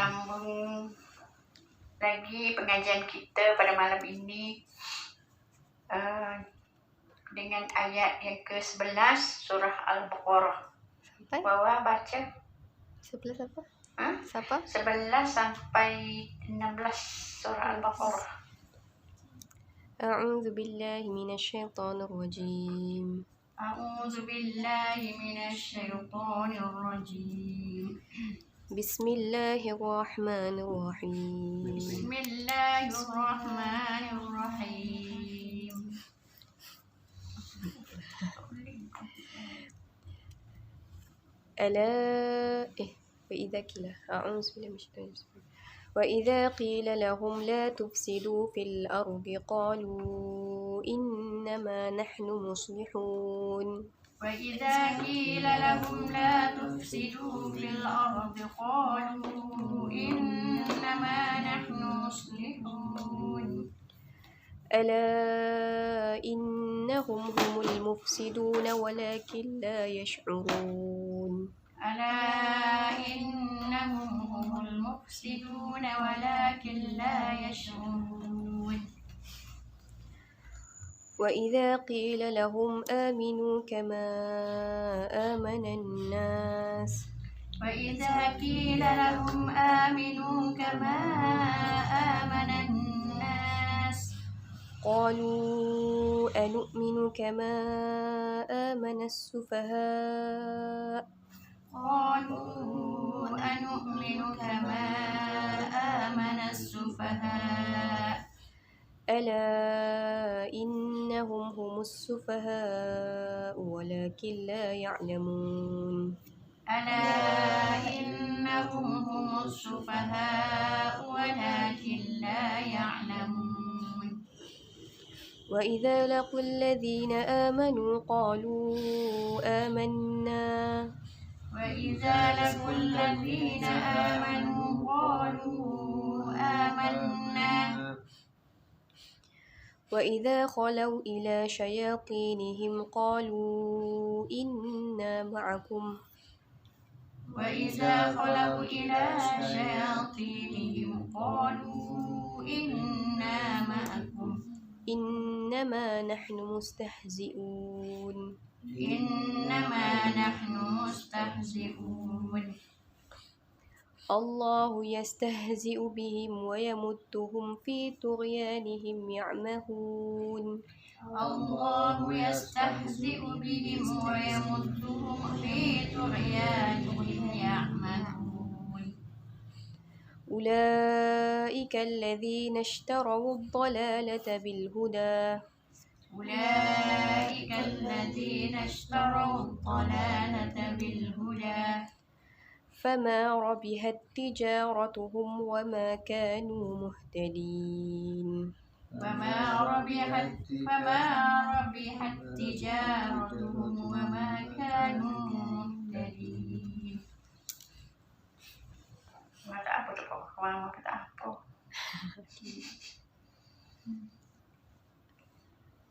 sambung lagi pengajian kita pada malam ini dengan ayat yang ke-11 surah Al-Baqarah. Bawah baca 11 apa? Siapa? 11 sampai 16 surah Al-Baqarah. A'udzu billahi minasyaitonir rajim. A'udzu billahi minasyaitonir rajim. Bismillahirrahmanirrahim. Bismillahirrahmanirrahim. وإذا قيل لهم لا تفسدوا في الأرض قالوا إنما نحن مصلحون. وإذا قيل لهم لا تفسدوا في الأرض قالوا إنما نحن مصلحون. ألا إنهم هم المفسدون ولكن لا يشعرون. ألا إنهم هم المفسدون ولكن لا يشعرون. وإذا قيل لهم آمنوا كما آمن الناس. وإذا قيل لهم آمنوا كما آمن الناس قالوا أنؤمن كما آمن السفهاء. قالوا أنؤمن كما آمن السفهاء. ألا إنهم هم السفهاء ولكن لا يعلمون. ألا إنهم هم السفهاء ولكن لا يعلمون. وإذا لقوا الذين آمنوا قالوا آمنا. وإذا لقوا الذين آمنوا قالوا آمنا. وإذا خلوا إلى شياطينهم قالوا إنا معكم. وإذا خلوا إلى شياطينهم قالوا إنا معكم إنما نحن مستهزئون. إنما نحن مستهزئون. الله يستهزئ بهم ويمدهم في طغيانهم يعمهون. الله يستهزئ بهم ويمدهم في طغيانهم يعمهون. أولئك الذين اشتروا الضلالة بالهدى. أولئك الذين اشتروا الضلالة بالهدى فما ربحت تجارتهم وما كانوا مهتدين. فما ربحت تجارتهم وما كانوا مهتدين. Kata apa tu kok? Kamu kata apa?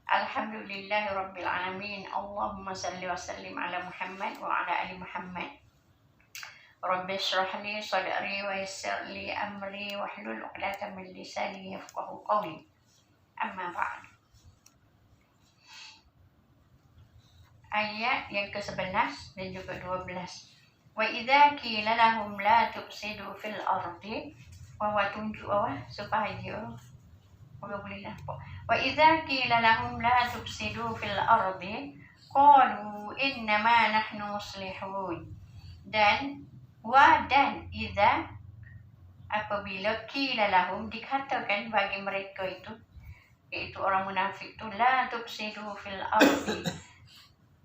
Alhamdulillahi Rabbil Alamin. Allahumma salli wa sallim ala Muhammad wa ala ali Muhammad. Rabbi shrah li sadri wa yassir li amri wahlul 'uqdatam min lisani yafqahu qawli. Amma ba'd. Ayat yang ke-11 dan juga 12. Wa idza qila lahum la tufsidu fil ardi wa tunju supaya boleh nampak. Wa idza qila lahum la tufsidu fil ardi qalu innama nahnu muslihun. Dan idza apabila qila lahum dikatakan bagi mereka itu, iaitu orang munafik itu, la tufsidu fil ardi,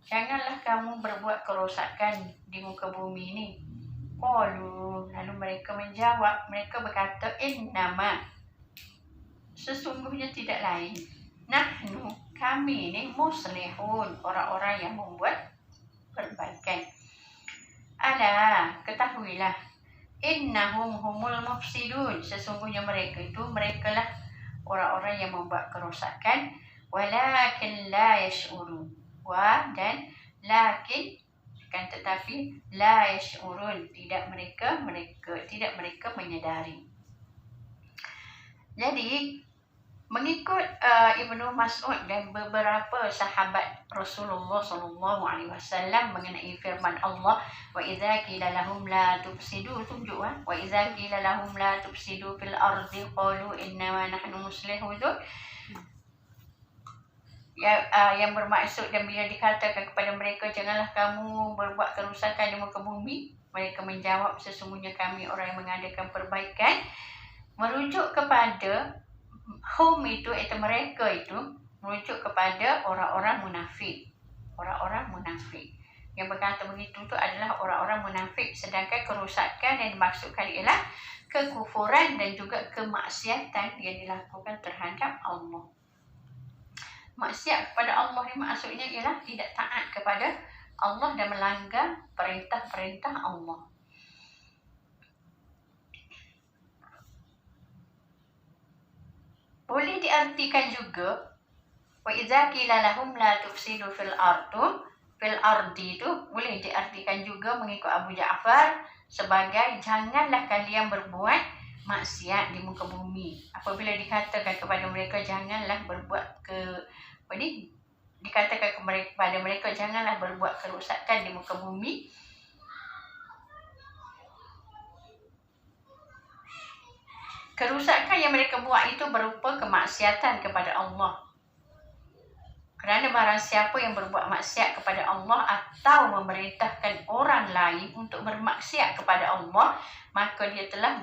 janganlah kamu berbuat kerosakan di muka bumi ini. Qalu, lalu mereka menjawab, mereka berkata, innama, sesungguhnya tidak lain, nahnu, kami ini, muslihun, orang-orang yang membuat perbaikan. Ala, ketahuilah, innahum humul mufsidun, sesungguhnya mereka itu, merekalah orang-orang yang membuat kerosakan. Walakin la yash'urun, dan lakin kan tetapi la yash'urun, tidak mereka menyadari. Jadi mengikut Ibnu Mas'ud dan beberapa sahabat Rasulullah SAW mengenai firman Allah, wa idza qila lahum la tufsidu, tunjuk wa idza qila lahum la tufsidu fil ardi qalu innama nahnu muslihun. Yang bermaksud, dan bila dikatakan kepada mereka janganlah kamu berbuat kerusakan di muka bumi, mereka menjawab sesungguhnya kami orang yang mengadakan perbaikan. Merujuk kepada hum itu mereka itu merujuk kepada orang-orang munafik. Orang-orang munafik yang berkata begitu tu adalah orang-orang munafik, sedangkan kerusakan yang dimaksudkan ialah kekufuran dan juga kemaksiatan yang dilakukan terhadap Allah. Maksiat kepada Allah ni maksudnya ialah tidak taat kepada Allah dan melanggar perintah-perintah Allah. Boleh diartikan juga wa idza qila lahum la tufsidu fil ardi itu boleh diartikan juga mengikut Abu Ja'far sebagai janganlah kalian berbuat maksiat di muka bumi. Apabila dikatakan kepada mereka janganlah berbuat dikatakan kepada mereka janganlah berbuat kerusakan di muka bumi, kerusakan yang mereka buat itu berupa kemaksiatan kepada Allah. Kerana barang siapa yang berbuat maksiat kepada Allah atau memerintahkan orang lain untuk bermaksiat kepada Allah, maka dia telah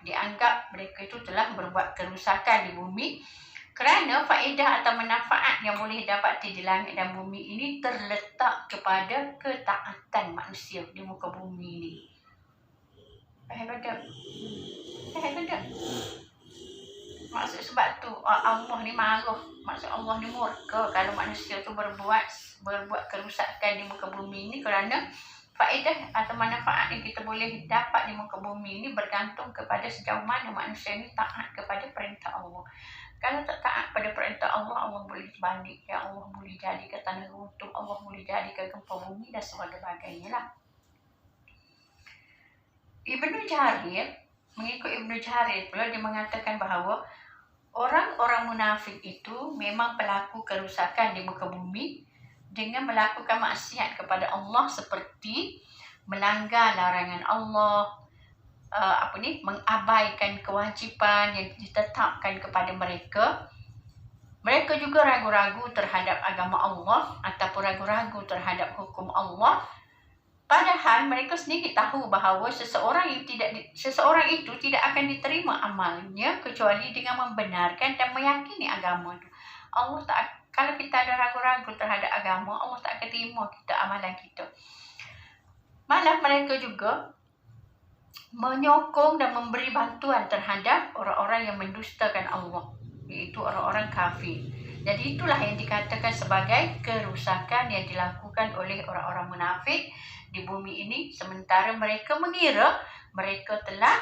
dianggap mereka itu telah berbuat kerusakan di bumi. Kerana faedah atau manfaat yang boleh dapati di langit dan bumi ini terletak kepada ketaatan manusia di muka bumi ini. Faham tak? Maksud sebab tu Allah ni marah, maksud Allah ni murka kalau manusia tu berbuat kerusakan di muka bumi ini, kerana faedah atau manfaat yang kita boleh dapat di muka bumi ini bergantung kepada sejauh mana manusia ni taat kepada perintah Allah. Kalau tak taat pada perintah Allah, Allah boleh balik, ya Allah boleh jadikan tanah runtuh, Allah boleh jadikan gempa bumi dan sebagainya lah. Ibnu Jarir, mengikut Ibnu Jarir pula, dia mengatakan bahawa orang-orang munafik itu memang pelaku kerusakan di muka bumi dengan melakukan maksiat kepada Allah seperti melanggar larangan Allah, mengabaikan kewajipan yang ditetapkan kepada mereka. Mereka juga ragu-ragu terhadap agama Allah ataupun ragu-ragu terhadap hukum Allah. Padahal mereka sendiri tahu bahawa seseorang itu tidak akan diterima amalnya kecuali dengan membenarkan dan meyakini agama itu. Kalau kita ada ragu-ragu terhadap agama, Allah tak akan terima kita amalan kita. Malah mereka juga menyokong dan memberi bantuan terhadap orang-orang yang mendustakan Allah, iaitu orang-orang kafir. Jadi itulah yang dikatakan sebagai kerusakan yang dilakukan oleh orang-orang munafik di bumi ini, sementara mereka mengira mereka telah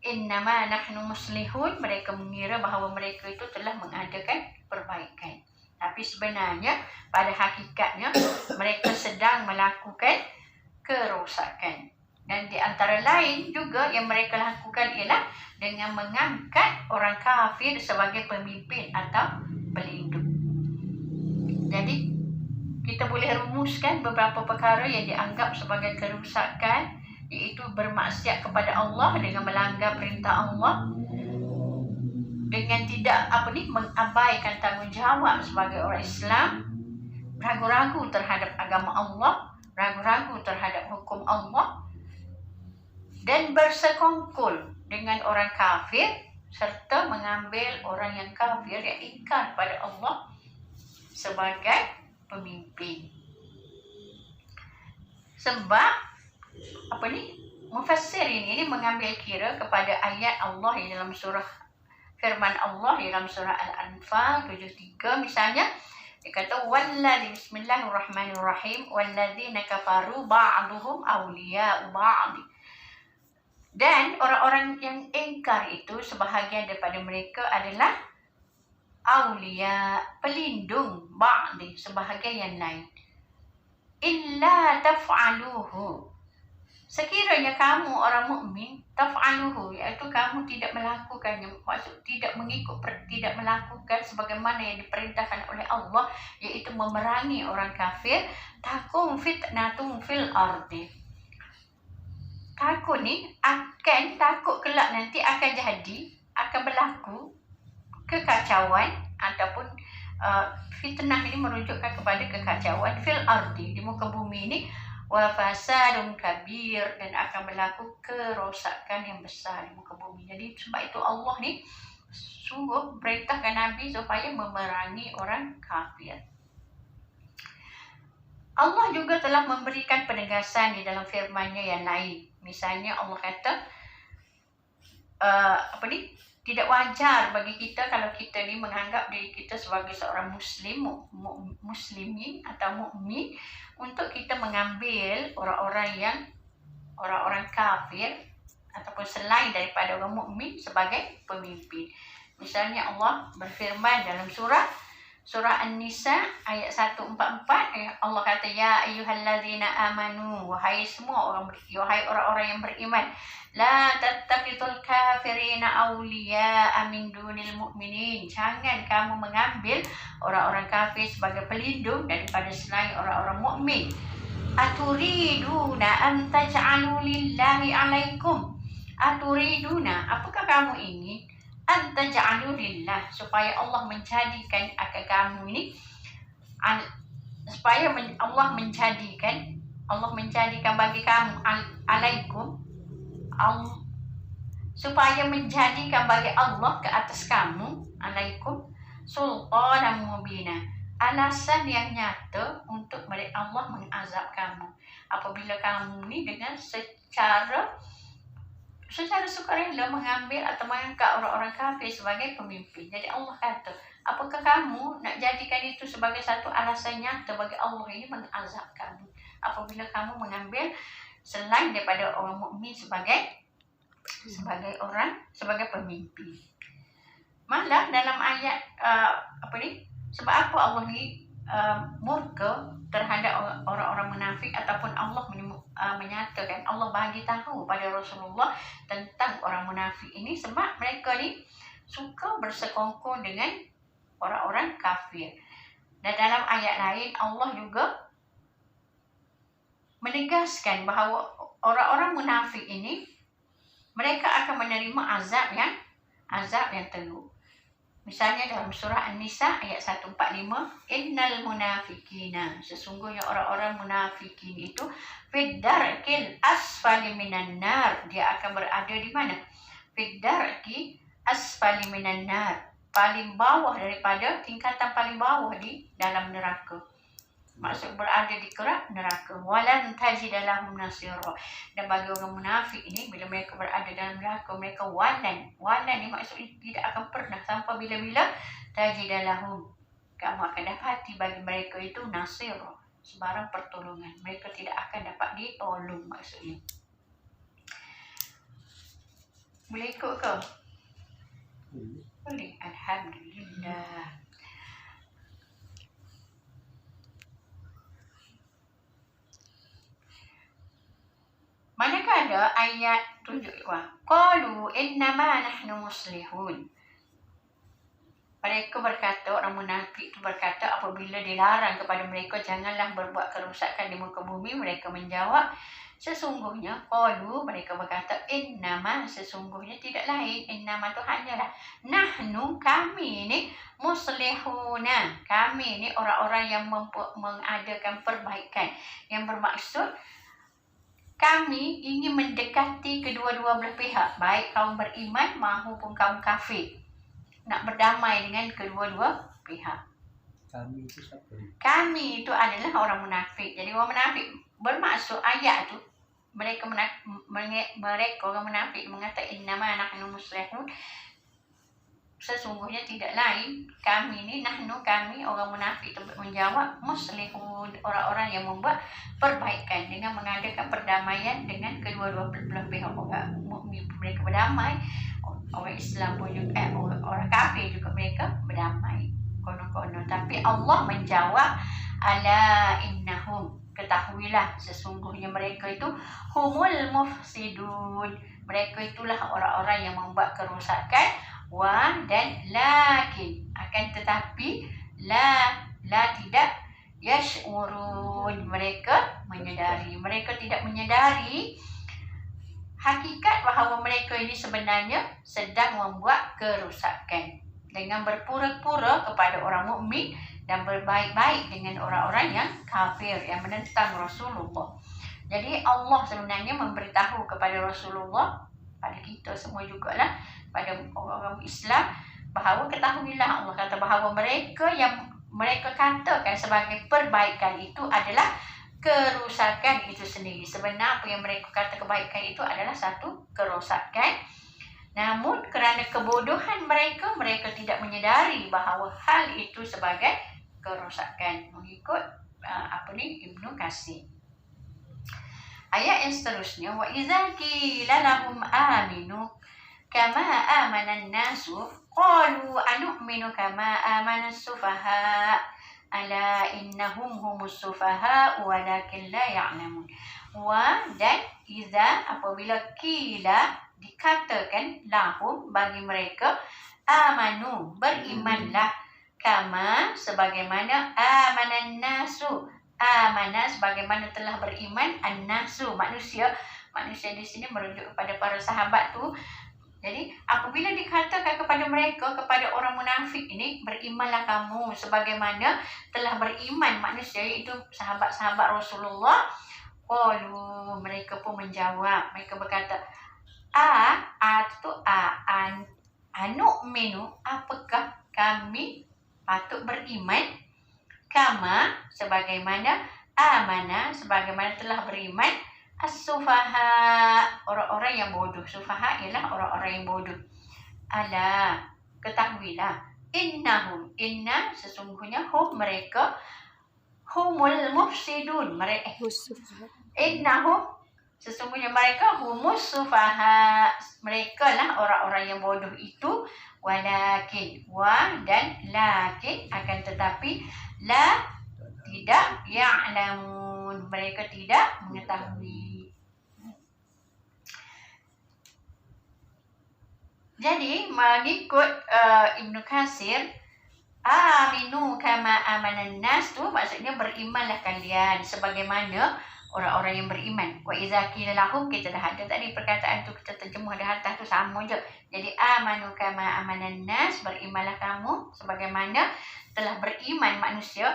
innama nahnu muslihun, mereka mengira bahawa mereka itu telah mengadakan perbaikan. Tapi sebenarnya pada hakikatnya mereka sedang melakukan kerosakan. Dan di antara lain juga yang mereka lakukan ialah dengan mengangkat orang kafir sebagai pemimpin atau pelindung. Jadi kita boleh rumuskan beberapa perkara yang dianggap sebagai kerusakan, iaitu bermaksiat kepada Allah dengan melanggar perintah Allah, dengan tidak mengabaikan tanggungjawab sebagai orang Islam, ragu-ragu terhadap agama Allah, ragu-ragu terhadap hukum Allah, dan bersekongkol dengan orang kafir, serta mengambil orang yang kafir yang ingkar pada Allah sebagai pemimpin. Sebab mufassir ini mengambil kira kepada ayat Allah di dalam surah, firman Allah di dalam surah Al-Anfal 73 misalnya, dia kata bismillahirrahmanirrahim walladzina kafaru ba'duhum awliya'u ba'd. Dan orang-orang yang ingkar itu sebahagian daripada mereka adalah awliya, pelindung, ba'di, sebahagian yang lain. illa taf'aluhu, sekiranya kamu orang mukmin, taf'aluhu, iaitu kamu tidak melakukannya, maksud tidak tidak melakukan sebagaimana yang diperintahkan oleh Allah, yaitu memerangi orang kafir, takum fitnatum fil ardi, takut kelak nanti akan berlaku kekacauan ataupun fitnah ini merujukkan kepada kekacauan fil ardi, di muka bumi ini, wa fasadun kabir, dan akan berlaku kerosakan yang besar di muka bumi. Jadi sebab itu Allah ni sungguh perintahkan Nabi supaya memerangi orang kafir. Allah juga telah memberikan penegasan di dalam firman-Nya yang lain. Misalnya Allah kata tidak wajar bagi kita kalau kita ni menganggap diri kita sebagai seorang muslimin atau mukmin, untuk kita mengambil orang-orang kafir ataupun selain daripada orang mukmin sebagai pemimpin. Misalnya Allah berfirman dalam surah An-Nisa ayat 144, Allah kata, ya ayyuhallazina amanu, wahai orang-orang yang beriman, la tattakhidul kafirina awliya'a min dunil mu'minin, jangan kamu mengambil orang-orang kafir sebagai pelindung daripada selain orang-orang mukmin. Aturiduna an taj'alu lillahi alaikum, aturiduna, apakah kamu ingin, anta ja'alu lillah, supaya Allah menjadikan akan kamu ini, supaya Allah menjadikan bagi kamu alaikum, supaya menjadikan bagi Allah ke atas kamu, alaikum, sultanan mubina, alasan yang nyata untuk Allah mengazab kamu apabila kamu ni dengan secara sukarela mengambil atau mengangkat orang-orang kafir sebagai pemimpin. Jadi Allah kata, apakah kamu nak jadikan itu sebagai satu alasan nyata bagi Allah ini mengazab kamu apabila kamu mengambil selain daripada orang mukmin sebagai pemimpin. Malah dalam ayat sebab apa Allah ni murka terhadap orang-orang munafik, ataupun Allah menyatakan, Allah bagi tahu pada Rasulullah tentang orang munafik ini, sebab mereka ni suka bersekongkol dengan orang-orang kafir. Dan dalam ayat lain Allah juga menegaskan bahawa orang-orang munafik ini mereka akan menerima azab yang teruk. Misalnya dalam surah An-Nisa ayat 145, innal munafikina, sesungguhnya orang-orang munafikin itu fiddarkil asfali minan nar, dia akan berada di mana? Fiddarki asfali minan nar, paling bawah daripada tingkatan paling bawah di dalam neraka. Maksud berada di kerak neraka. Walan tajida lahum nasira, dan bagi orang munafik ini bila mereka berada dalam neraka, mereka walan ni maksudnya tidak akan pernah sampai bila-bila tajida lahum, kamu akan dapati bagi mereka itu nasira, sebarang pertolongan, mereka tidak akan dapat ditolong maksudnya. Boleh ikut ke? Boleh. Alhamdulillah. Manakala ayat 7, qalu innama nahnu muslihun, mereka berkata, orang munafik itu berkata apabila dilarang kepada mereka janganlah berbuat kerosakan di muka bumi, mereka menjawab, sesungguhnya, qalu, mereka berkata, innama, sesungguhnya tidak lain, innama itu hanyalah, nahnu, kami ini, muslihuna, kami ini orang-orang yang mengadakan perbaikan, yang bermaksud kami ingin mendekati kedua-dua belah pihak, baik kaum beriman maupun kaum kafir, nak berdamai dengan kedua-dua pihak. Kami itu siapa? Kami itu adalah orang munafik. Jadi orang munafik bermaksud ayat tu, mereka orang munafik mengatakan innama nahnu muslihun, sesungguhnya tidak lain kami ni, nahnu, kami orang munafik itu menjawab, muslihun, orang-orang yang membuat perbaikan dengan mengadakan perdamaian dengan kedua-dua belah pihak. Orang mukmin mereka berdamai, orang Islam pun juga, orang kafir juga mereka berdamai konon-konon. Tapi Allah menjawab, ala innahum, ketahuilah sesungguhnya mereka itu humul mufsidun. Mereka itulah orang-orang yang membuat kerosakan. Dan lakin, akan tetapi la tidak yash'urun, mereka menyedari. Mereka tidak menyedari hakikat bahawa mereka ini sebenarnya sedang membuat kerosakan dengan berpura-pura kepada orang mukmin dan berbaik-baik dengan orang-orang yang kafir yang menentang Rasulullah. Jadi Allah sebenarnya memberitahu kepada Rasulullah, pada kita semua jugalah, pada orang Islam, bahawa ketahuilah, Allah kata bahawa mereka yang mereka katakan sebagai perbaikan itu adalah kerusakan itu sendiri. Sebenarnya apa yang mereka kata kebaikan itu adalah satu kerosakan. Namun kerana kebodohan mereka, mereka tidak menyedari bahawa hal itu sebagai kerosakan. Mengikut Ibnu Katsir. Ayat yang seterusnya, wa idza qila lahum aminu kama amana an-nasu qalu anu'minu kama amana as-sufaha ala innahum humus sufaha walakin la ya'lamun. Dan idza, apabila qila, dikatakan, lahum, bagi mereka, amanu, berimanlah, kama, sebagaimana, amanan nasu, amana, sebagaimana telah beriman, an-nasu, manusia di sini merujuk kepada para sahabat tu. Jadi apabila dikatakan kepada mereka, kepada orang munafik ini, berimanlah kamu sebagaimana telah beriman manusia, iaitu sahabat-sahabat Rasulullah. Qalu, mereka pun menjawab, mereka berkata, anu'minu, apakah kami patut beriman, kama, sebagaimana, amana, sebagaimana telah beriman, as-sufaha, orang-orang yang bodoh. Sufaha ialah orang-orang yang bodoh. Ala, ketahuilah, innahum, inna, sesungguhnya hum, mereka, humul mufsidun, innahum, sesungguhnya mereka humus sufaha, mereka lah orang-orang yang bodoh itu. Walakin, dan lakin, akan tetapi, la, tidak, ya'lamun, mereka tidak mengetahui. Jadi mengikut Ibnu Katsir, aminu kama amanan nas tu maksudnya berimanlah kalian sebagaimana orang-orang yang beriman. Wa idza qila lahum, kita dah ada tadi perkataan tu, kita terjemah dah atas tu sama je. Jadi amanu kama amanan nas, berimanlah kamu sebagaimana telah beriman manusia.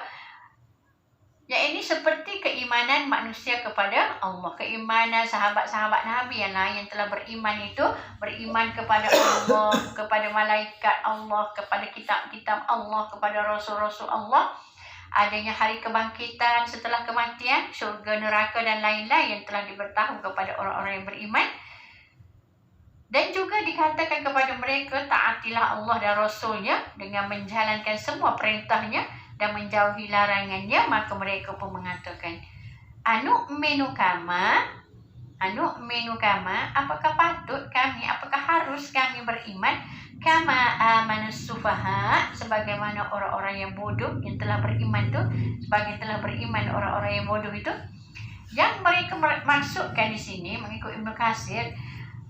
Ya, ini seperti keimanan manusia kepada Allah, keimanan sahabat-sahabat Nabi yang lain yang telah beriman itu, beriman kepada Allah, kepada malaikat Allah, kepada kitab-kitab Allah, kepada rasul-rasul Allah, adanya hari kebangkitan setelah kematian, syurga, neraka dan lain-lain yang telah diberitahu kepada orang-orang yang beriman. Dan juga dikatakan kepada mereka, taatilah Allah dan Rasulnya dengan menjalankan semua perintahnya dan menjauhi larangannya. Maka mereka pun mengatakan, anu'minu kama, apakah patut kami, apakah harus kami beriman, kama amanus sufaha, sebagaimana orang-orang yang bodoh yang telah beriman tu, sebagai telah beriman orang-orang yang bodoh itu. Yang mereka maksudkan di sini mengikut Ibnu Katsir,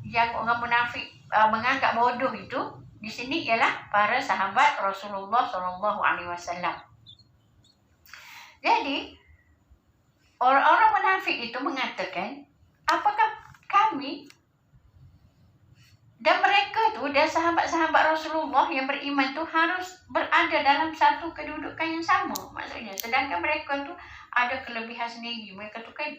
yang orang munafik menganggap bodoh itu di sini ialah para sahabat Rasulullah SAW. Jadi orang-orang munafik itu mengatakan, apakah kami dan mereka tu dan sahabat-sahabat Rasulullah yang beriman tu harus berada dalam satu kedudukan yang sama? Maksudnya, sedangkan mereka tu ada kelebihan sendiri. Mereka tu kan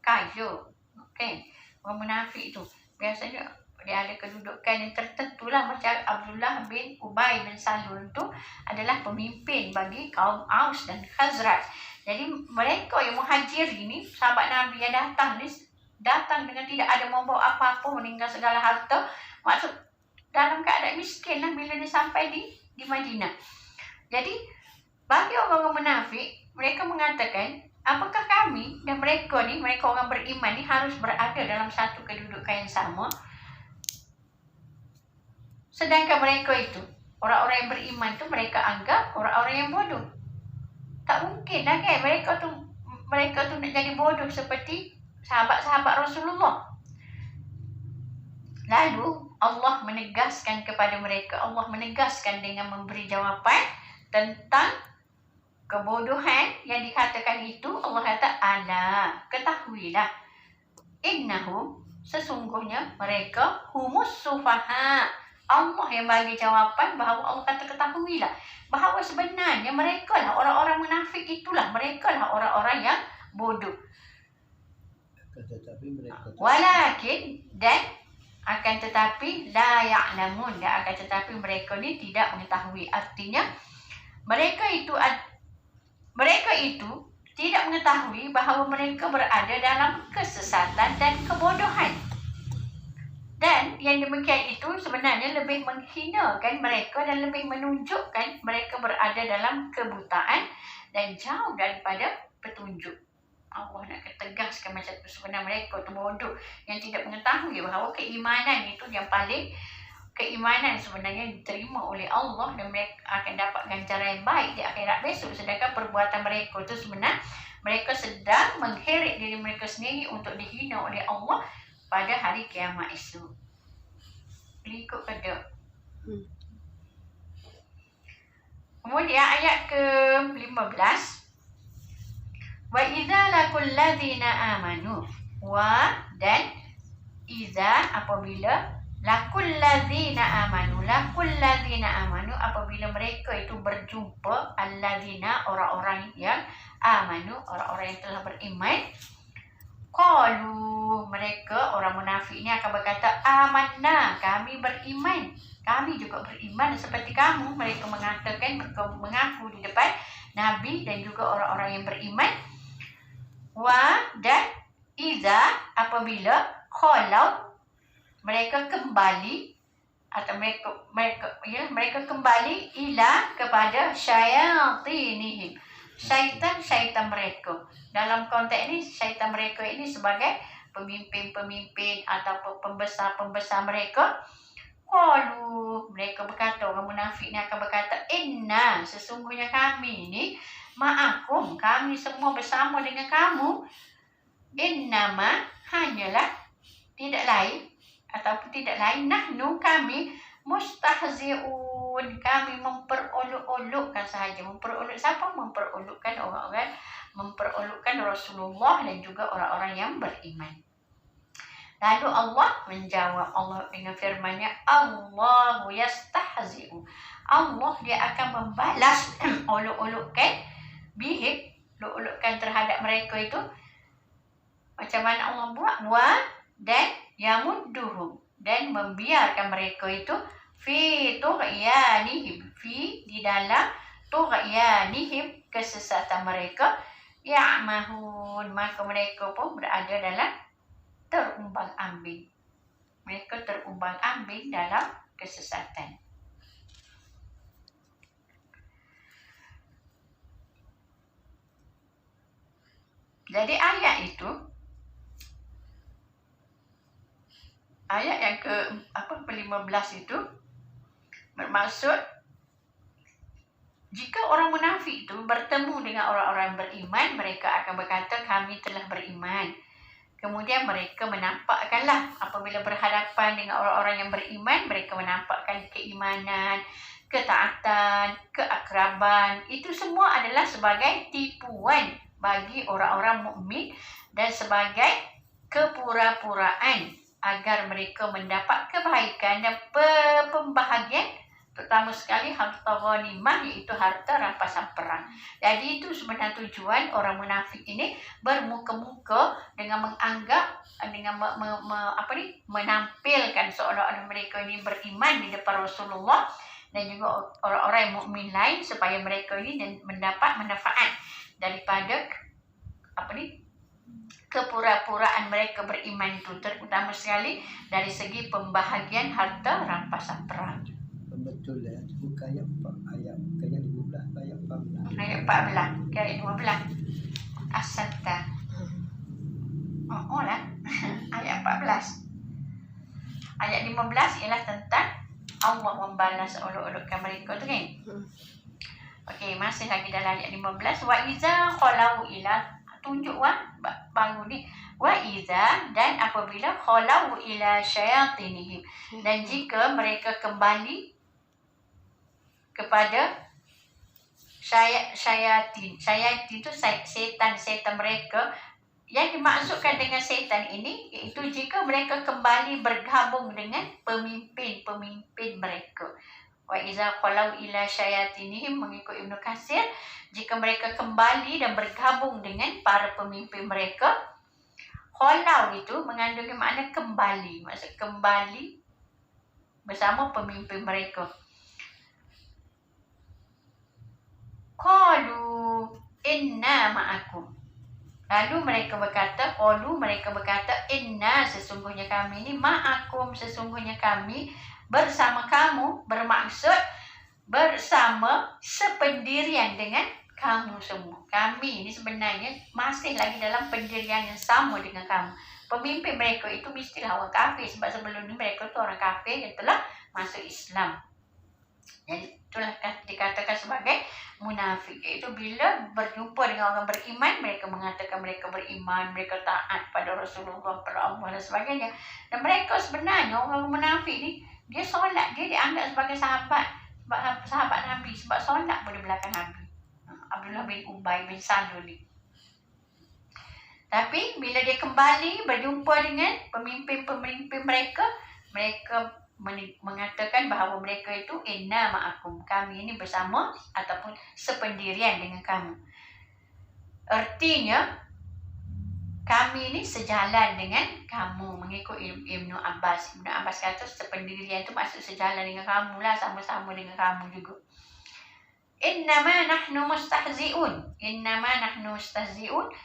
kaya, okay? Orang munafik tu biasanya dia ada kedudukan yang tertentu lah. Macam Abdullah bin Ubay bin Salul tu adalah pemimpin bagi kaum Aus dan Khazraj. Jadi mereka yang muhajir ini, sahabat Nabi yang datang ni, datang dengan tidak ada membawa apa-apa, meninggal segala harta. Maksud dalam keadaan miskin lah bila dia sampai di Madinah. Jadi bagi orang-orang munafik, mereka mengatakan, apakah kami dan mereka ni, mereka orang beriman ni harus berada dalam satu kedudukan yang sama? Sedangkan mereka itu, orang-orang yang beriman tu, mereka anggap orang-orang yang bodoh. Tak mungkin lah kan mereka tu mereka tu nak jadi bodoh seperti sahabat-sahabat Rasulullah. Lalu Allah menegaskan kepada mereka, Allah menegaskan dengan memberi jawapan tentang kebodohan yang dikatakan itu. Allah kata, ala, ketahuilah, innahum, sesungguhnya mereka, humus sufaha. Allah yang bagi jawapan bahawa Allah kata ketahuilah bahawa sebenarnya mereka lah orang-orang munafik, itulah mereka lah orang-orang yang bodoh. Tetapi mereka Walakin, dan akan tetapi la ya'lamun, dan akan tetapi mereka ni tidak mengetahui. Artinya mereka itu tidak mengetahui bahawa mereka berada dalam kesesatan dan kebodohan. Dan yang demikian itu sebenarnya lebih menghinakan mereka dan lebih menunjukkan mereka berada dalam kebutaan dan jauh daripada petunjuk. Allah nak tegaskan macam tu, sebenarnya mereka tu bodoh yang tidak mengetahui bahawa keimanan itu yang paling, keimanan sebenarnya diterima oleh Allah dan mereka akan dapat ganjaran yang baik di akhirat besok. Sedangkan perbuatan mereka itu sebenarnya mereka sedang mengheret diri mereka sendiri untuk dihina oleh Allah pada hari kiamat esok. Ikut kata. Kemudian ayat ke-15. Wa idza laqul ladzina amanu, wa, dan idza, apabila, laqul ladzina amanu apabila mereka itu berjumpa, alladzina, orang-orang yang amanu, orang-orang yang telah beriman, qalu, mereka orang munafik ini akan berkata, amanna, kami beriman, kami juga beriman seperti kamu. Mereka mengatakan, mengaku di depan Nabi dan juga orang-orang yang beriman. Wa, dan iza, apabila, khalau, mereka kembali, atau mereka kembali ila, kepada syayatinihim, syaitan-syaitan mereka. Dalam konteks ini, syaitan mereka ini sebagai pemimpin-pemimpin atau pembesar-pembesar mereka. Qalu, mereka berkata, orang munafik ni akan berkata, inna, sesungguhnya kami ni, ma'akum, kami semua bersama dengan kamu. Innama, hanyalah, tidak lain, ataupun tidak lain, nahnu, kami, mustahzi'un, kami memperolok-olokkan sahaja. Memperolok siapa? Memperolokkan orang-orang, memperolokkan Rasulullah dan juga orang-orang yang beriman. Lalu Allah menjawab, Allah dengan firman-Nya, Allahu yastahzi'u, Allah dia akan membalas olok-olokkan bihim, olok-olokkan terhadap mereka itu. Macam mana Allah buat? Wa, dan yamudduhum, dan membiarkan mereka itu fi tughyanihim, fi, di dalam tughyanihim, kesesatan mereka, ya'mahun, maka mereka pun berada dalam terumbang-ambing. Mereka terumbang-ambing dalam kesesatan. Jadi ayat itu, ayat yang ke-15 itu bermaksud jika orang munafik itu bertemu dengan orang-orang beriman, mereka akan berkata kami telah beriman. Kemudian mereka menampakkanlah, apabila berhadapan dengan orang-orang yang beriman, mereka menampakkan keimanan, ketaatan, keakraban. Itu semua adalah sebagai tipuan bagi orang-orang mukmin dan sebagai kepura-puraan agar mereka mendapat kebaikan dan pembahagian, terutama sekali harta ghanimah, iaitu harta rampasan perang. Jadi itu sebenarnya tujuan orang munafik ini bermuka-muka dengan menganggap, dengan menampilkan seolah-olah mereka ini beriman di depan Rasulullah dan juga orang-orang mukmin lain, supaya mereka ini mendapat manfaat daripada kepura-puraan mereka beriman itu, terutama sekali dari segi pembahagian harta rampasan perang. betul ya, bukan ayat 15, ayat 14. Ayat 14, ayat 15. Asanta. Oh lah. Ayat 14. Ayat 15 ialah tentang Allah membalas olok-olokkan mereka tu kan. Okey, masih lagi dalam ayat 15. Wa iza khalau ila, tunjuk baru ni. Wa idza, dan apabila khalau ila syayatinihim, dan jika mereka kembali kepada syayatin. Syayatin itu setan-setan mereka. Yang dimaksudkan dengan setan ini iaitu jika mereka kembali bergabung dengan pemimpin-pemimpin mereka. Wa iza qalau ila syayatinihim, mengikut Ibnu Katsir, jika mereka kembali dan bergabung dengan para pemimpin mereka. Qalau itu mengandung makna kembali, maksud kembali bersama pemimpin mereka. Qalu inna ma'akum. Lalu mereka berkata, inna, sesungguhnya kami ni, ma'akum, sesungguhnya kami bersama kamu, bermaksud bersama sependirian dengan kamu semua. Kami ni sebenarnya masih lagi dalam pendirian yang sama dengan kamu. Pemimpin mereka itu mestilah orang kafir, sebab sebelum ni mereka tu orang kafir yang telah masuk Islam. Jadi itulah dikatakan sebagai munafik. Iaitu bila berjumpa dengan orang beriman, mereka mengatakan mereka beriman, mereka taat pada Rasulullah, pada Allah dan sebagainya. Dan mereka sebenarnya orang munafik ni, dia solat, dia dianggap sebagai sahabat Nabi, sebab solat pada belakang Nabi. Abdullah bin Ubay bin Salul ni. Tapi bila dia kembali berjumpa dengan pemimpin-pemimpin mereka, mereka mengatakan bahawa mereka itu inna ma'akum, kami ini bersama ataupun sependirian dengan kamu. Artinya kami ini sejalan dengan kamu, mengikut Ibnu Abbas. Ibnu Abbas kata sependirian itu maksud sejalan dengan kamu lah, sama-sama dengan kamu juga. Innama nahnu mustahzi'un.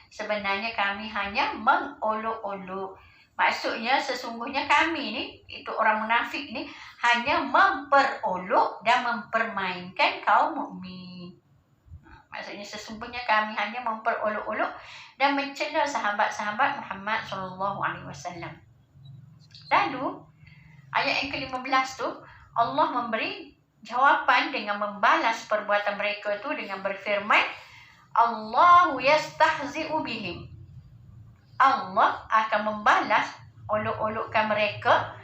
Sebenarnya kami hanya mengolok-olok. Maksudnya sesungguhnya kami ni, itu orang munafik ni, hanya memperolok dan mempermainkan kaum mukmin. Maksudnya sesungguhnya kami hanya memperolok-olok dan mencela sahabat-sahabat Muhammad SAW. Lalu ayat yang ke-15 tu Allah memberi jawapan dengan membalas perbuatan mereka tu dengan berfirman, Allahu yastahzi'u bihim. Allah akan membalas olok-olokkan mereka,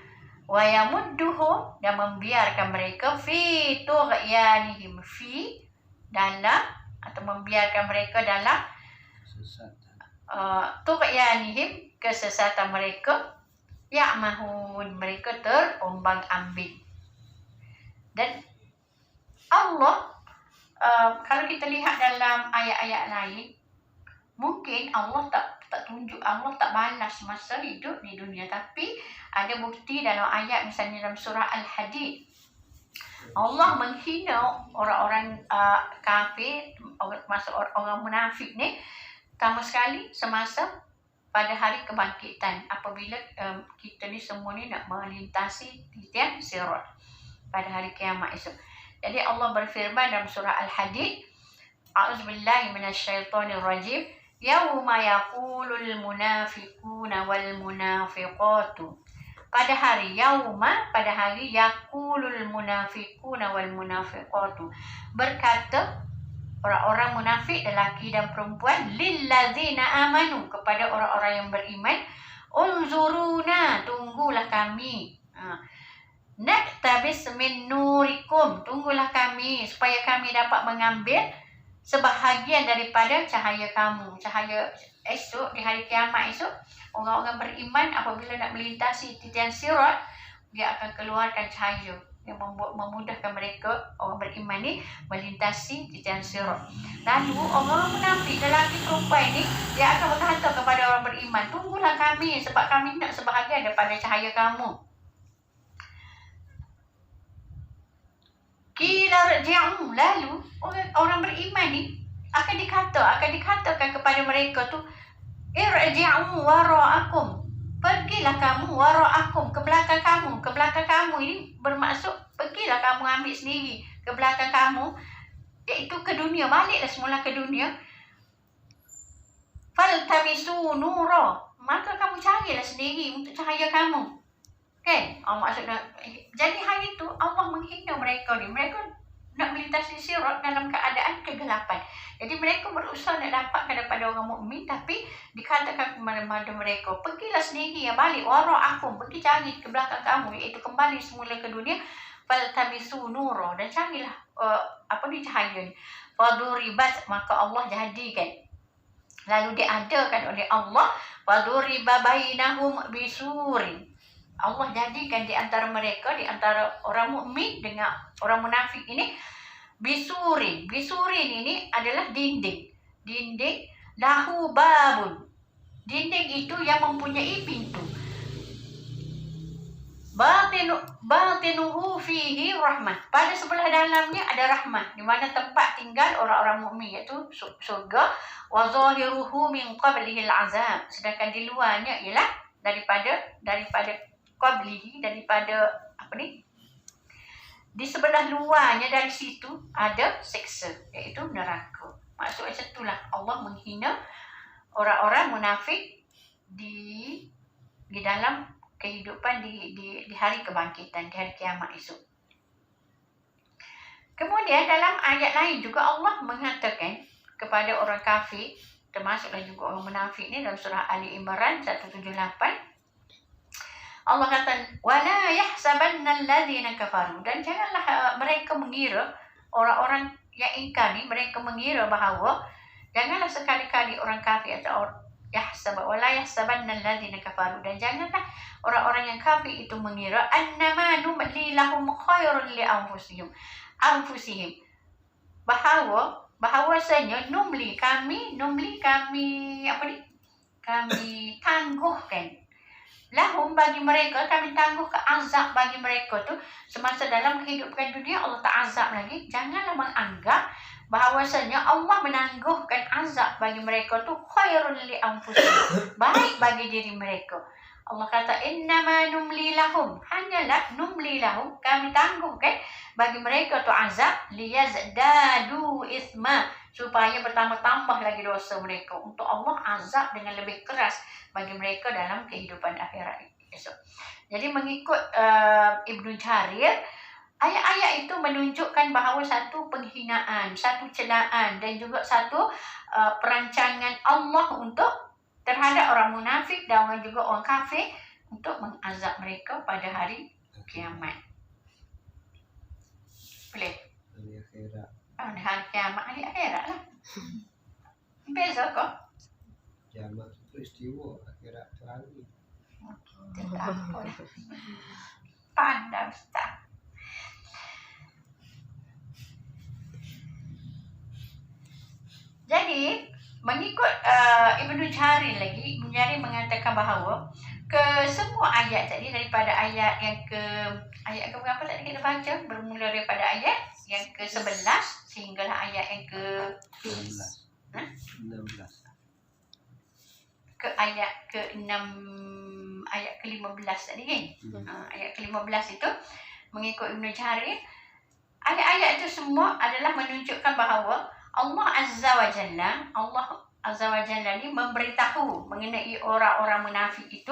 wa yamudduhum, dan membiarkan mereka fi tughyanihim, fi dalam, atau membiarkan mereka dalam tughyanihim, kesesatan mereka, ya'mahun, mereka terombang-ambing. Dan Allah, kalau kita lihat dalam ayat-ayat lain, mungkin Allah tak tunjuk, Allah tak balas masa hidup di dunia. Tapi ada bukti dalam ayat, misalnya dalam surah Al-Hadid, Allah menghina orang-orang kafir, masuk orang munafik ni, pertama sekali semasa pada hari kebangkitan, apabila kita ni semua ni nak melintasi tiang sirat pada hari kiamat esok. Jadi Allah berfirman dalam surah Al-Hadid, A'udzubillahi minasyaitonirrajim, Yauma yaqulul munafiquna wal munafiqatu. Pada hari yaqulul munafiquna wal munafiqatu, berkata orang-orang munafik lelaki dan perempuan, lillazina amanu, kepada orang-orang yang beriman, unzuruna, tunggulah kami, naktabis min nurikum, tunggulah kami supaya kami dapat mengambil sebahagian daripada cahaya kamu. Cahaya esok, di hari kiamat esok, orang-orang beriman apabila nak melintasi titian sirat, dia akan keluarkan cahaya yang memudahkan mereka, orang beriman ni, melintasi titian sirat. Lalu orang munafik lelaki perempuan ni, dia akan berkata kepada orang beriman, tunggulah kami sebab kami nak sebahagian daripada cahaya kamu. Qila rji'u, lalu orang beriman ni akan dikatakan kepada mereka tu, irji'u wara'akum, pergilah kamu, wara'akum, ke belakang kamu ini bermaksud pergilah kamu ambil sendiri ke belakang kamu, iaitu ke dunia, baliklah semula ke dunia. Faltamisu nura, maka kamu carilah sendiri untuk cahaya kamu. Kan? Maksudnya, jadi hari itu Allah menghina mereka ni. Mereka nak melintasi sirat dalam keadaan kegelapan. Jadi mereka berusaha nak dapat daripada orang mukmin, tapi dikatakan kepada mereka, pergilah sendiri ya, balik wara'akum, pergi cari ke belakang kamu, iaitu kembali semula ke dunia, faltamisu nura, dan carilah cahaya ni. Faduribat, maka Allah jadikan, lalu diadakan oleh Allah, faduriba bainahum bisurin, Allah jadikan di antara mereka, di antara orang mukmin dengan orang munafik ini, bisurin. Bisurin ini adalah dinding. Dinding lahu babun. Dinding itu yang mempunyai pintu. Batinuhu fihi rahmah. Pada sebelah dalamnya ada rahmah, di mana tempat tinggal orang-orang mukmin, iaitu surga. Wa zahiruhu min qablihi al-azab. Sedangkan di luarnya ialah daripada qablihi, daripada di sebelah luarnya, dari situ ada seksa, iaitu neraka. Maksudnya itulah Allah menghina orang-orang munafik di dalam kehidupan di hari kebangkitan, di hari kiamat esok. Kemudian dalam ayat lain juga Allah mengatakan kepada orang kafir, termasuklah juga orang munafik ni, dalam surah Ali Imran 178, Allah kata, wala yahsabanna alladhina kafaru, dan janganlah mereka mengira, orang-orang yang ingkar ni, mereka mengira bahawa, janganlah sekali-kali orang kafir atau wala yahsabanna alladhina kafaru, dan janganlah orang-orang yang kafir itu mengira annama numli lahum khairun li anfusihim, bahawasanya kami tangguhkan lahum, bagi mereka, kami tangguh ke azab bagi mereka tu semasa dalam kehidupan dunia Allah tak azab lagi. Janganlah menganggap bahawasanya Allah menangguhkan azab bagi mereka tu khairun li anfusihim, baik bagi diri mereka. Allah kata innama numli lahum, hanyalah numli lahum, kami tangguhkan bagi mereka tu azab, liyazdadu isma, supaya bertambah-tambah lagi dosa mereka, untuk Allah azab dengan lebih keras bagi mereka dalam kehidupan akhirat esok. Jadi mengikut Ibnu Jarir, ayat-ayat itu menunjukkan bahawa satu penghinaan, satu celaan, dan juga satu perancangan Allah untuk terhadap orang munafik dan juga orang kafir, untuk mengazab mereka pada hari kiamat. Boleh? Hari akhirat. Hari kiamat, hari akhirat lah. Beza kok? Kiamat peristiwa, akhirat terang. Tidak apa. Pandai Ustaz. Jadi mengikut Ibnu Jarir lagi, Ibnu Jarir mengatakan bahawa ke semua ayat tadi, daripada ayat yang ayat ke berapa tadi kita baca, bermula daripada ayat yang ke-11 sehinggalah ayat yang ke-16. Ke ayat ke-6, ayat ke-15 tadi kan. Ayat ke-15 itu mengikut Ibnu Jarir, ayat-ayat itu semua adalah menunjukkan bahawa Allah Azza wa Jalla ni memberitahu mengenai orang-orang munafik itu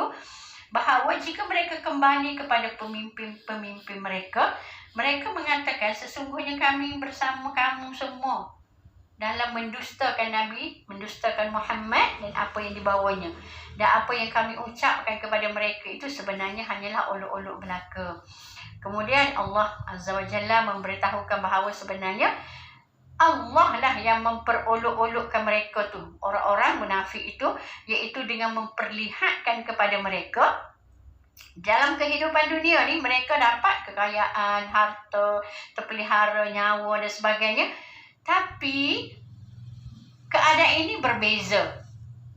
bahawa jika mereka kembali kepada pemimpin-pemimpin mereka, mereka mengatakan sesungguhnya kami bersama kamu semua dalam mendustakan Nabi, mendustakan Muhammad dan apa yang dibawanya. Dan apa yang kami ucapkan kepada mereka itu sebenarnya hanyalah olok-olok belaka. Kemudian Allah Azza wa Jalla memberitahukan bahawa sebenarnya Allah lah yang memperolok-olokkan mereka tu, orang-orang munafik itu, iaitu dengan memperlihatkan kepada mereka dalam kehidupan dunia ni mereka dapat kekayaan, harta, terpelihara, nyawa dan sebagainya. Tapi keadaan ini berbeza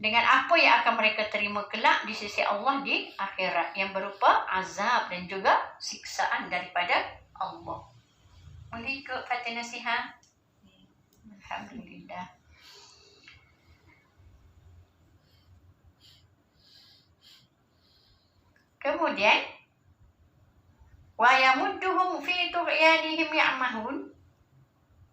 dengan apa yang akan mereka terima kelak di sisi Allah di akhirat, yang berupa azab dan juga siksaan daripada Allah. Boleh ikut Fatih nasihat? Alhamdulillah. Kemudian wa yamudduhum fi tughyanihim ya'mahun,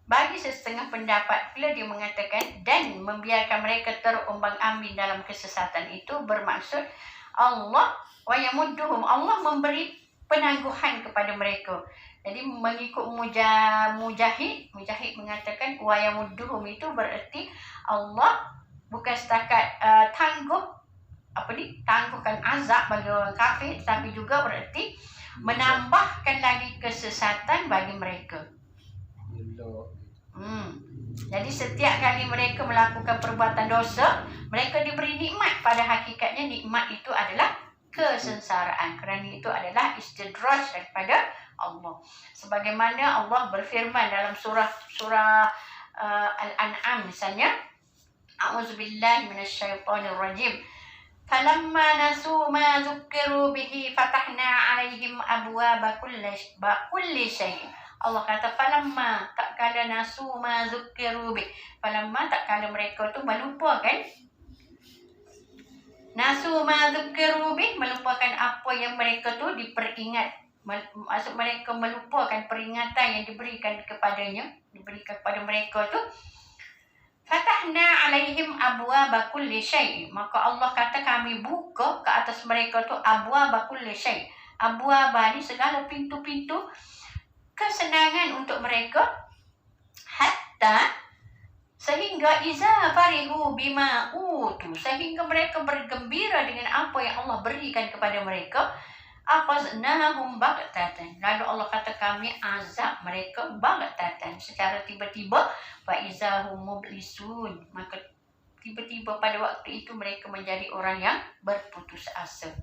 bagi setengah pendapat pula dia mengatakan dan membiarkan mereka terombang-ambing dalam kesesatan itu, bermaksud Allah wa yamudduhum, Allah memberi penangguhan kepada mereka. Jadi mengikut Mujahid mengatakan wa yamudduhum itu berarti Allah bukan setakat tangguhkan azab bagi orang kafir, tapi juga berarti menambahkan lagi kesesatan bagi mereka. Jadi setiap kali mereka melakukan perbuatan dosa, mereka diberi nikmat. Pada hakikatnya nikmat itu adalah kesengsaraan, kerana itu adalah istidraj daripada Allah. Sebagaimana Allah berfirman dalam surah Al-An'am misalnya, A'udzubillahi minasyaitonirrajim. Falamma nasu ma dzukkiru bihi fatahna 'alaihim abwaaba kulli syai'. Allah kata falamma, tak kala nasu ma dzukkiru bih. Falamma, tak kala mereka tu melupakan. Nasu ma dzukkiru bih, melupakan apa yang mereka tu diperingat. Maksud mereka melupakan peringatan yang diberikan kepada mereka tu. Fatahna 'alaihim abwaaba kulli syai'. Maka Allah kata kami buka ke atas mereka tu abwaaba kulli syai'. Abwaaba ni segala pintu-pintu kesenangan untuk mereka, hatta sehingga iza farihu bima utu, sehingga mereka bergembira dengan apa yang Allah berikan kepada mereka, afaznahum baghtatan, lalu Allah kata kami azab mereka baghtatan, secara tiba-tiba, fa izahum mublisun, maka tiba-tiba pada waktu itu mereka menjadi orang yang berputus asa.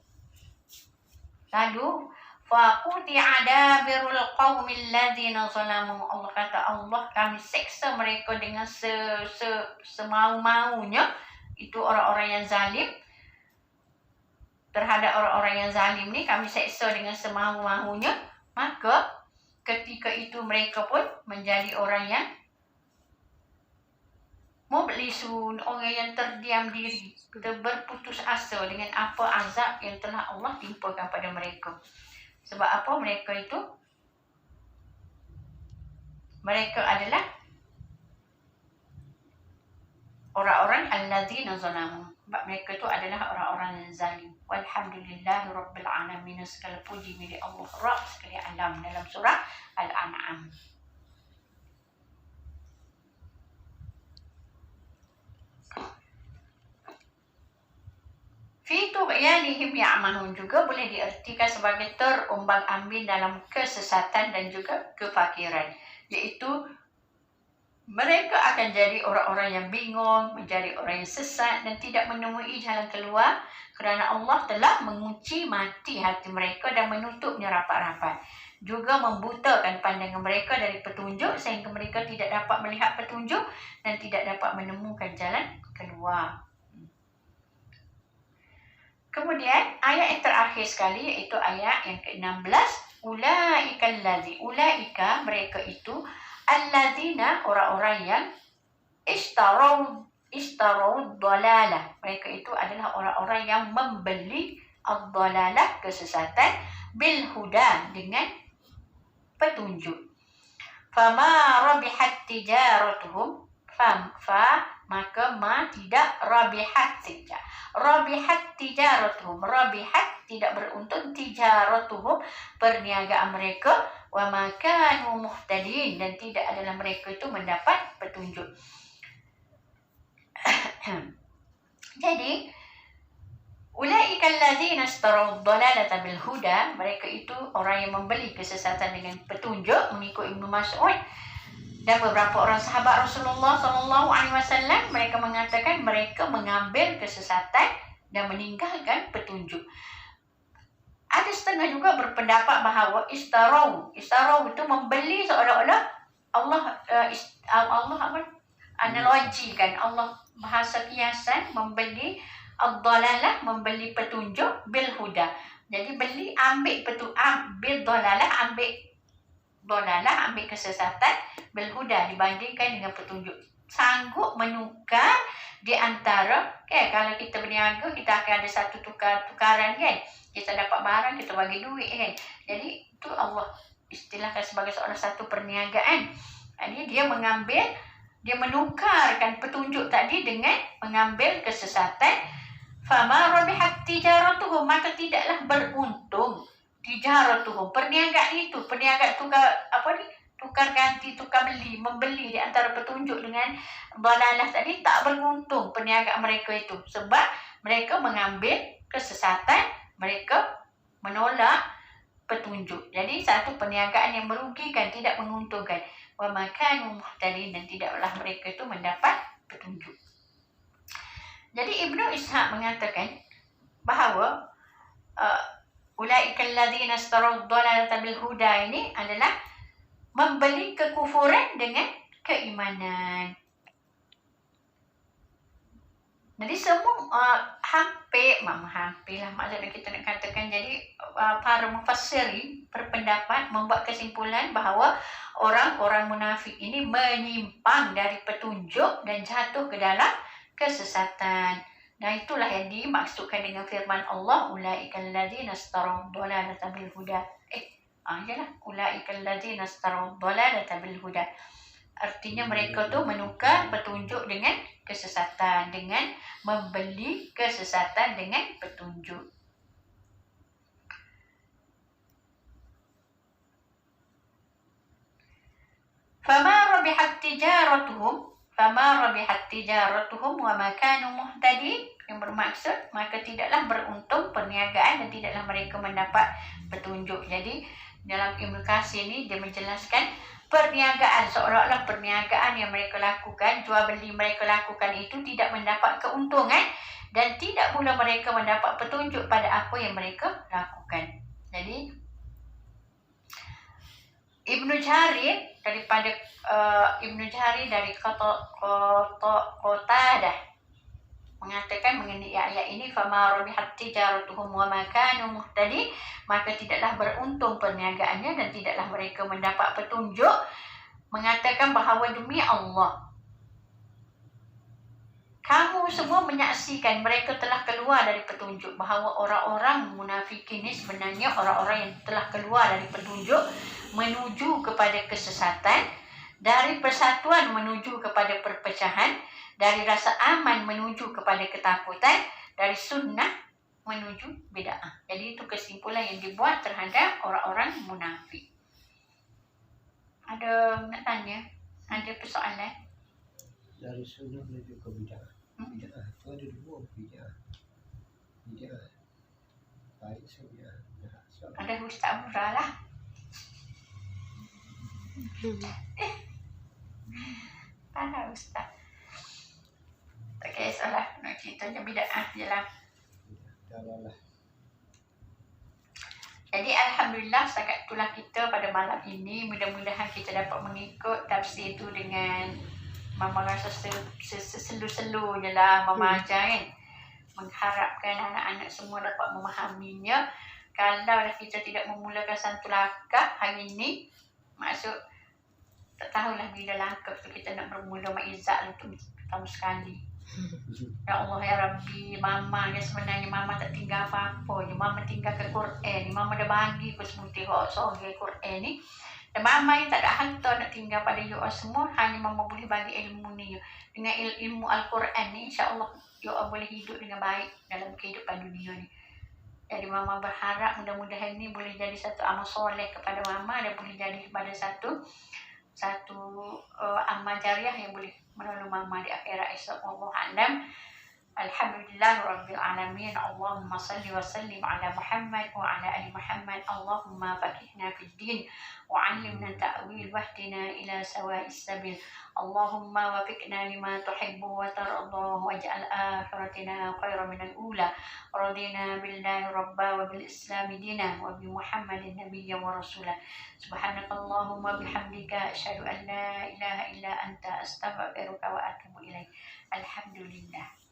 Lalu faquti'a dabirul qaumil ladzina zalamu, Allah kata Allah kami seksa mereka dengan semau-maunya, itu orang-orang yang zalim. Terhadap orang-orang yang zalim ni kami seksa dengan semau-maunya, maka ketika itu mereka pun menjadi orang yang mublisun, orang yang terdiam diri, berputus asa dengan apa azab yang telah Allah timpakan pada mereka. Sebab apa? Mereka adalah orang-orang alladzina zalamu. Sebab mereka itu adalah orang-orang yang zalim. Walhamdulillahi rabbil alamin. Segala puji milik Allah Rabb sekalian alam, dalam surah Al-An'am. Fi tughyanihim ya'mahun juga boleh diartikan sebagai terombang-ambing dalam kesesatan dan juga kefakiran, iaitu mereka akan jadi orang-orang yang bingung, menjadi orang yang sesat dan tidak menemui jalan keluar, kerana Allah telah mengunci mati hati mereka dan menutupnya rapat-rapat, juga membutakan pandangan mereka dari petunjuk sehingga mereka tidak dapat melihat petunjuk dan tidak dapat menemukan jalan keluar. Kemudian ayat yang terakhir sekali, iaitu ayat yang ke-16, ulaika allazi, ulaika mereka itu, allazina orang-orang yang ishtarau dhalalah, mereka itu adalah orang-orang yang membeli ad-dhalalah, kesesatan, bil huda, dengan petunjuk. Fama rabihat tijaratuhum, maka tidak rabihat saja. Rabihat tijaratuhum, rabihat tidak beruntung, tijaratuhum perniagaan mereka, wa ma kanu muhtadin, dan tidak adalah mereka itu mendapat petunjuk. Jadi ulaika allazina istarau dhalalata bil huda, mereka itu orang yang membeli kesesatan dengan petunjuk, mengikut Ibnu Mas'ud dan beberapa orang sahabat Rasulullah SAW. Mereka mengatakan mereka mengambil kesesatan dan meninggalkan petunjuk. Ada setengah juga berpendapat bahawa istarau itu membeli, seolah-olah Allah analogikan, Allah bahasa kiasan, membeli ad-dhalalah, membeli petunjuk, bil huda. Jadi beli, ambil petunjuk, ambil dhalalah, ambil kesesatan, bil huda, dibandingkan dengan petunjuk. Sanggup menukar di antara, kalau kita berniaga, kita akan ada satu tukaran kan. Kita dapat barang, kita bagi duit kan. Jadi itu Allah istilahkan sebagai satu perniagaan. Jadi dia menukarkan petunjuk tadi dengan mengambil kesesatan. Fama rabihat tijaratuhum, maka tidaklah beruntung tijaratuhum, perniagaan itu, perniagaan tukar apa ni? Tukar ganti, tukar beli, membeli di antara petunjuk dengan dalalah tadi tak beruntung perniagaan mereka itu, sebab mereka mengambil kesesatan, mereka menolak petunjuk. Jadi satu perniagaan yang merugikan, tidak menguntungkan. Wa makanu muhtadin, dan tidaklah mereka itu mendapat petunjuk. Jadi Ibnu Ishaq mengatakan bahawa ulaika alladzina istarad dalalata bil huda ini adalah membeli kekufuran dengan keimanan. Jadi semua hampir lah maksudnya kita nak katakan, jadi para mufassiri berpendapat membuat kesimpulan bahawa orang-orang munafik ini menyimpang dari petunjuk dan jatuh ke dalam kesesatan. Nah, itulah yang dimaksudkan dengan firman Allah, ulaikal ladzina istarad dalalata bil huda. Ulaikal ladzina istarad dalalata bil huda. Artinya mereka tu menukar petunjuk dengan kesesatan, dengan membeli kesesatan dengan petunjuk. Fama rabihat tijaratuhum wa ma kanu muhtadin, yang bermaksud maka tidaklah beruntung perniagaan dan tidaklah mereka mendapat petunjuk. Jadi dalam Ibnu Katsir ni dia menjelaskan perniagaan, seolah-olah perniagaan yang mereka lakukan, jual beli mereka lakukan itu tidak mendapat keuntungan dan tidak pula mereka mendapat petunjuk pada apa yang mereka lakukan. Jadi Ibnu Jarir daripada dari Qatadah mengatakan mengenai ayat ini, fama rabihat tijaratuhum wa ma kanu muhtadin, maka tidaklah beruntung perniagaannya dan tidaklah mereka mendapat petunjuk. Mengatakan bahawa demi Allah, kamu semua menyaksikan mereka telah keluar dari petunjuk, bahawa orang-orang munafikin ini sebenarnya orang-orang yang telah keluar dari petunjuk menuju kepada kesesatan, dari persatuan menuju kepada perpecahan, dari rasa aman menuju kepada ketakutan, dari sunnah menuju bid'ah. Jadi itu kesimpulan yang dibuat terhadap orang-orang munafik. Ada nak tanya? Ada persoalan? Dari sunnah menuju ke bid'ah. Bid'ah itu ada dua bid'ah. Bid'ah baik sunnah. Ada Ustaz Murah lah. Ada Ustaz. Tak kisahlah, nak ceritanya bid'ah je lah. Jadi Alhamdulillah, setakat itulah kita pada malam ini. Mudah-mudahan kita dapat mengikut tafsir itu dengan Mama rasa selu-selu je lah Mama ajar kan. Mengharapkan anak-anak semua dapat memahaminya. Kalau kita tidak memulakan satu langkah hari ini, maksud tak tahulah bila langkah tu kita nak bermula ma'izat untuk pertama sekali. Ya Allah ya Rabbi, Mama ni sebenarnya Mama tak tinggal apa-apa je. Mama tinggal ke Quran ni. Mama dah bagi ke semua tengok soal Quran ni. Dan Mama ni tak ada hantar nak tinggal pada you all semua. Hanya Mama boleh bagi ilmu ni. Dengan ilmu Al-Quran ni, insya-Allah you all boleh hidup dengan baik dalam kehidupan dunia ni. Jadi Mama berharap mudah-mudahan ni boleh jadi satu amal soleh kepada Mama dan boleh jadi kepada satu amal jariah yang boleh menolong Mama di akhirat esok. Wallahu a'lam. Alhamdulillah rabbil alamin. Allahumma salli wa sallim ala Muhammad wa ala ali Muhammad. Allahumma faqihna fid din wa 'allimna ta'wil wahdina ila sawa'is sabil. Allahumma wafiqna lima tuhibbu wa tarda waj'al akhiratina khairan minal ula. Radina billahi rabba wa bil islam dina wa bi Muhammadin nabiyyan wa rasula. Subhanakallahumma bihamdika asyhadu an la ilaha illa anta astaghfiruka wa atubu ilaik. Alhamdulillah.